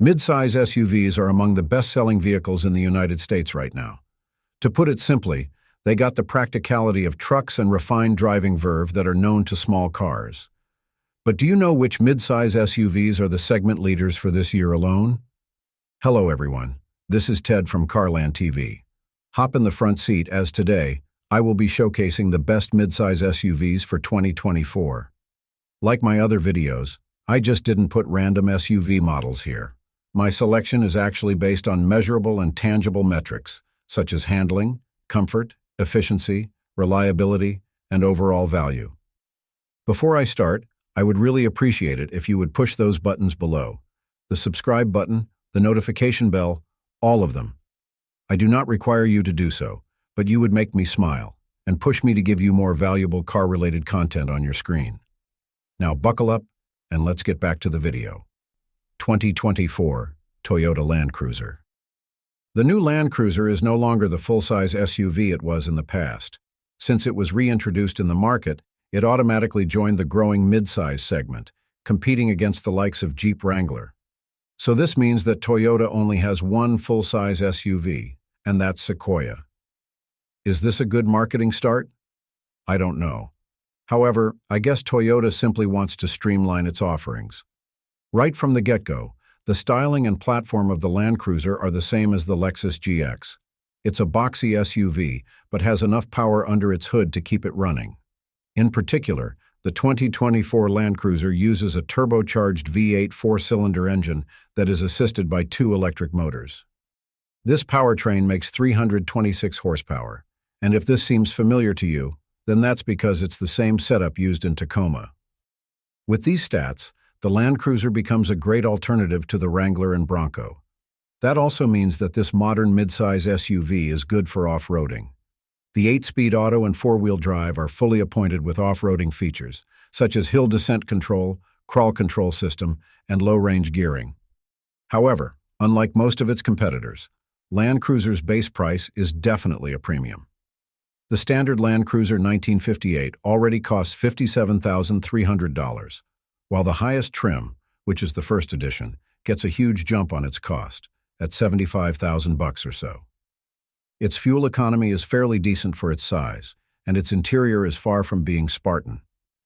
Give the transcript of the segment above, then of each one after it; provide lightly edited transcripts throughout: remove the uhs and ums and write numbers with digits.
Midsize SUVs are among the best-selling vehicles in the United States right now. To put it simply, they got the practicality of trucks and refined driving verve that are known to small cars. But do you know which midsize SUVs are the segment leaders for this year alone? Hello everyone, this is Ted from CarlandTV. Hop in the front seat as today, I will be showcasing the best midsize SUVs for 2024. Like my other videos, I just didn't put random SUV models here. My selection is actually based on measurable and tangible metrics, such as handling, comfort, efficiency, reliability, and overall value. Before I start, I would really appreciate it if you would push those buttons below. The subscribe button, the notification bell, all of them. I do not require you to do so, but you would make me smile and push me to give you more valuable car-related content on your screen. Now buckle up and let's get back to the video. 2024 Toyota Land Cruiser. The new Land Cruiser is no longer the full-size SUV it was in the past. Since it was reintroduced in the market, it automatically joined the growing midsize segment, competing against the likes of Jeep Wrangler. So this means that Toyota only has one full-size SUV, and that's Sequoia. Is this a good marketing start? I don't know. However, I guess Toyota simply wants to streamline its offerings. Right from the get-go, the styling and platform of the Land Cruiser are the same as the Lexus GX. It's a boxy SUV, but has enough power under its hood to keep it running. In particular, the 2024 Land Cruiser uses a turbocharged V8 four-cylinder engine that is assisted by two electric motors. This powertrain makes 326 horsepower, and if this seems familiar to you, then that's because it's the same setup used in Tacoma. With these stats, the Land Cruiser becomes a great alternative to the Wrangler and Bronco. That also means that this modern midsize SUV is good for off-roading. The 8-speed auto and 4-wheel drive are fully appointed with off-roading features, such as hill descent control, crawl control system, and low-range gearing. However, unlike most of its competitors, Land Cruiser's base price is definitely a premium. The standard Land Cruiser 1958 already costs $57,300, while the highest trim, which is the first edition, gets a huge jump on its cost, at $75,000 or so. Its fuel economy is fairly decent for its size, and its interior is far from being Spartan.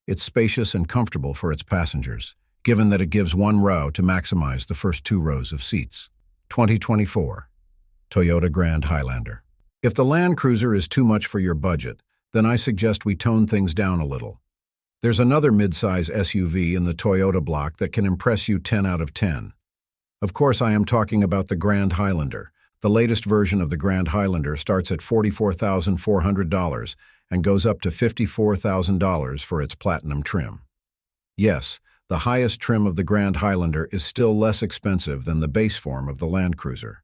It's spacious and comfortable for its passengers, given that it gives one row to maximize the first 2 rows of seats. 2024 Toyota Grand Highlander. If the Land Cruiser is too much for your budget, then I suggest we tone things down a little. There's another midsize SUV in the Toyota block that can impress you 10 out of 10. Of course, I am talking about the Grand Highlander. The latest version of the Grand Highlander starts at $44,400 and goes up to $54,000 for its platinum trim. Yes, the highest trim of the Grand Highlander is still less expensive than the base form of the Land Cruiser.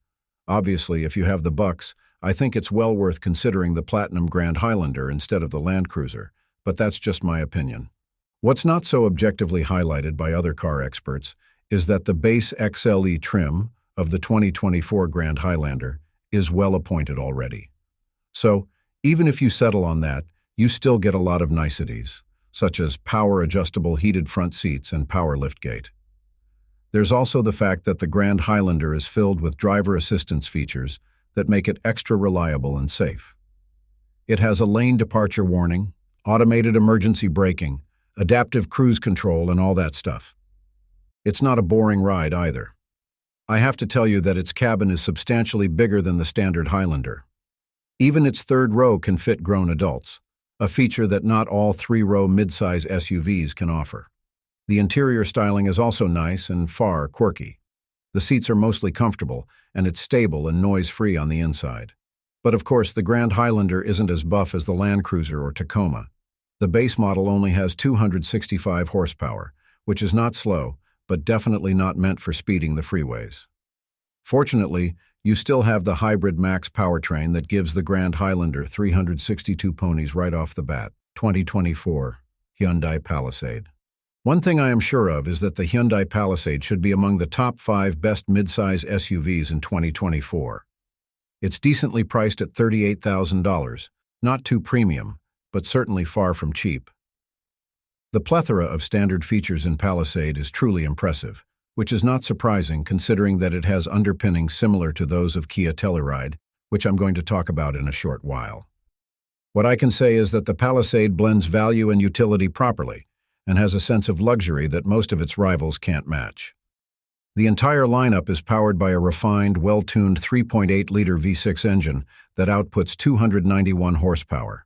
Obviously, if you have the bucks, I think it's well worth considering the platinum Grand Highlander instead of the Land Cruiser, but that's just my opinion. What's not so objectively highlighted by other car experts is that the base XLE trim of the 2024 Grand Highlander is well appointed already. So, even if you settle on that, you still get a lot of niceties, such as power-adjustable heated front seats and power liftgate. There's also the fact that the Grand Highlander is filled with driver assistance features that make it extra reliable and safe. It has a lane departure warning, automated emergency braking, adaptive cruise control, and all that stuff. It's not a boring ride either. I have to tell you that its cabin is substantially bigger than the standard Highlander. Even its third row can fit grown adults, a feature that not all 3-row midsize SUVs can offer. The interior styling is also nice and far quirky. The seats are mostly comfortable, and it's stable and noise-free on the inside. But of course, the Grand Highlander isn't as buff as the Land Cruiser or Tacoma. The base model only has 265 horsepower, which is not slow, but definitely not meant for speeding the freeways. Fortunately, you still have the hybrid max powertrain that gives the Grand Highlander 362 ponies right off the bat. 2024 Hyundai Palisade. One thing I am sure of is that the Hyundai Palisade should be among the top 5 best midsize SUVs in 2024. It's decently priced at $38,000, not too premium, but certainly far from cheap. The plethora of standard features in Palisade is truly impressive, which is not surprising considering that it has underpinnings similar to those of Kia Telluride, which I'm going to talk about in a short while. What I can say is that the Palisade blends value and utility properly, and has a sense of luxury that most of its rivals can't match. The entire lineup is powered by a refined, well-tuned 3.8-liter V6 engine that outputs 291 horsepower.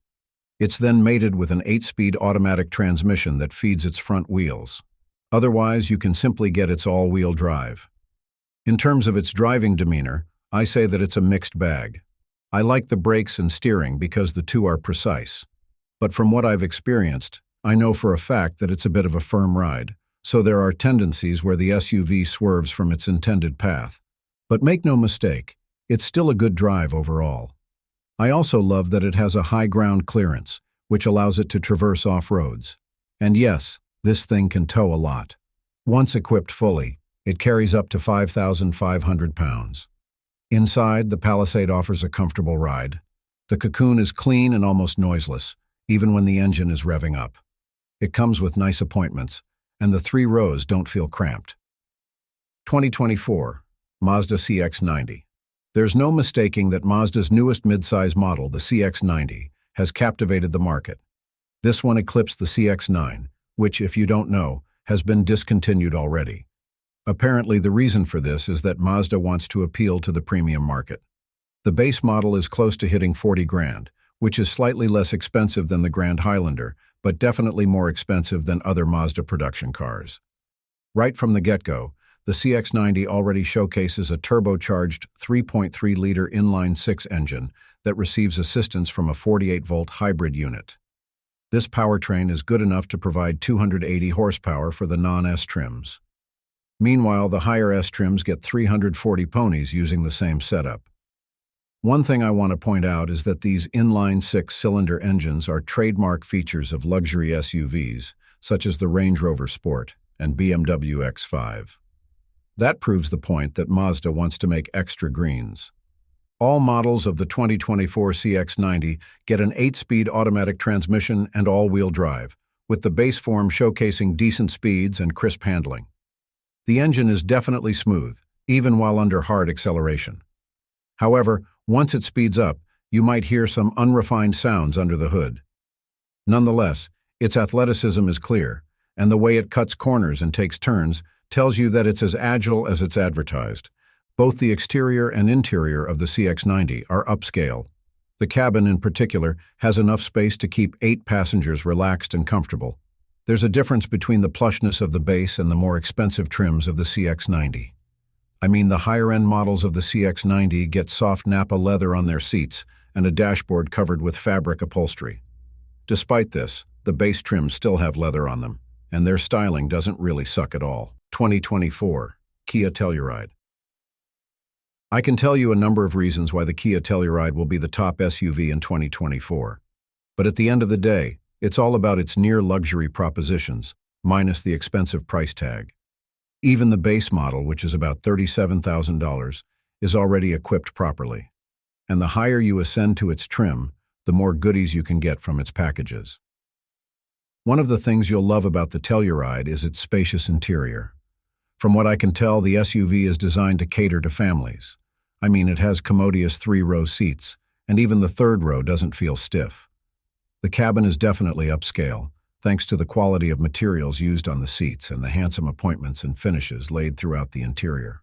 It's then mated with an 8-speed automatic transmission that feeds its front wheels. Otherwise, you can simply get its all-wheel drive. In terms of its driving demeanor, I say that it's a mixed bag. I like the brakes and steering because the two are precise. But from what I've experienced, I know for a fact that it's a bit of a firm ride, so there are tendencies where the SUV swerves from its intended path. But make no mistake, it's still a good drive overall. I also love that it has a high ground clearance, which allows it to traverse off-roads. And yes, this thing can tow a lot. Once equipped fully, it carries up to 5,500 pounds. Inside, the Palisade offers a comfortable ride. The cocoon is clean and almost noiseless, even when the engine is revving up. It comes with nice appointments, and the 3 rows don't feel cramped. 2024 Mazda CX-90. There's no mistaking that Mazda's newest midsize model, the CX-90, has captivated the market. This one eclipsed the CX-9, which, if you don't know, has been discontinued already. Apparently, the reason for this is that Mazda wants to appeal to the premium market. The base model is close to hitting 40 grand, which is slightly less expensive than the Grand Highlander, but definitely more expensive than other Mazda production cars. Right from the get-go, the CX-90 already showcases a turbocharged 3.3-liter inline-6 engine that receives assistance from a 48-volt hybrid unit. This powertrain is good enough to provide 280 horsepower for the non-S trims. Meanwhile, the higher S trims get 340 ponies using the same setup. One thing I want to point out is that these inline 6-cylinder engines are trademark features of luxury SUVs, such as the Range Rover Sport and BMW X5. That proves the point that Mazda wants to make extra greens. All models of the 2024 CX-90 get an 8-speed automatic transmission and all-wheel drive, with the base form showcasing decent speeds and crisp handling. The engine is definitely smooth, even while under hard acceleration. However, once it speeds up, you might hear some unrefined sounds under the hood. Nonetheless, its athleticism is clear, and the way it cuts corners and takes turns tells you that it's as agile as it's advertised. Both the exterior and interior of the CX-90 are upscale. The cabin, in particular, has enough space to keep 8 passengers relaxed and comfortable. There's a difference between the plushness of the base and the more expensive trims of the CX-90. I mean, the higher-end models of the CX-90 get soft Napa leather on their seats and a dashboard covered with fabric upholstery. Despite this, the base trims still have leather on them, and their styling doesn't really suck at all. 2024 Kia Telluride. I can tell you a number of reasons why the Kia Telluride will be the top SUV in 2024. But at the end of the day, it's all about its near-luxury propositions, minus the expensive price tag. Even the base model, which is about $37,000, is already equipped properly. And the higher you ascend to its trim, the more goodies you can get from its packages. One of the things you'll love about the Telluride is its spacious interior. From what I can tell, the SUV is designed to cater to families. I mean, it has commodious 3-row seats, and even the 3rd row doesn't feel stiff. The cabin is definitely upscale, thanks to the quality of materials used on the seats and the handsome appointments and finishes laid throughout the interior.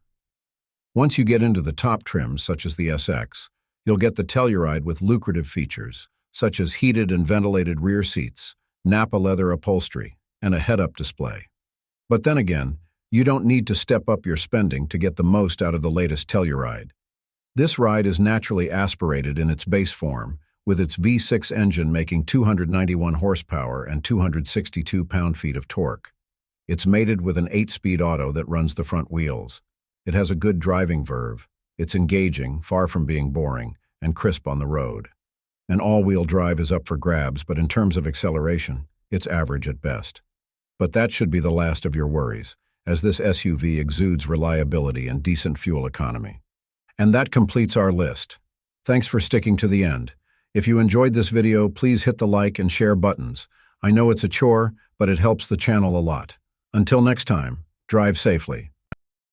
Once you get into the top trims, such as the SX, you'll get the Telluride with lucrative features, such as heated and ventilated rear seats, Napa leather upholstery, and a head-up display. But then again, you don't need to step up your spending to get the most out of the latest Telluride. This ride is naturally aspirated in its base form, with its V6 engine making 291 horsepower and 262 pound-feet of torque. It's mated with an 8-speed auto that runs the front wheels. It has a good driving verve. It's engaging, far from being boring, and crisp on the road. An all-wheel drive is up for grabs, but in terms of acceleration, it's average at best. But that should be the last of your worries, as this SUV exudes reliability and decent fuel economy. And that completes our list. Thanks for sticking to the end. If you enjoyed this video, please hit the like and share buttons. I know it's a chore, but it helps the channel a lot. Until next time, drive safely.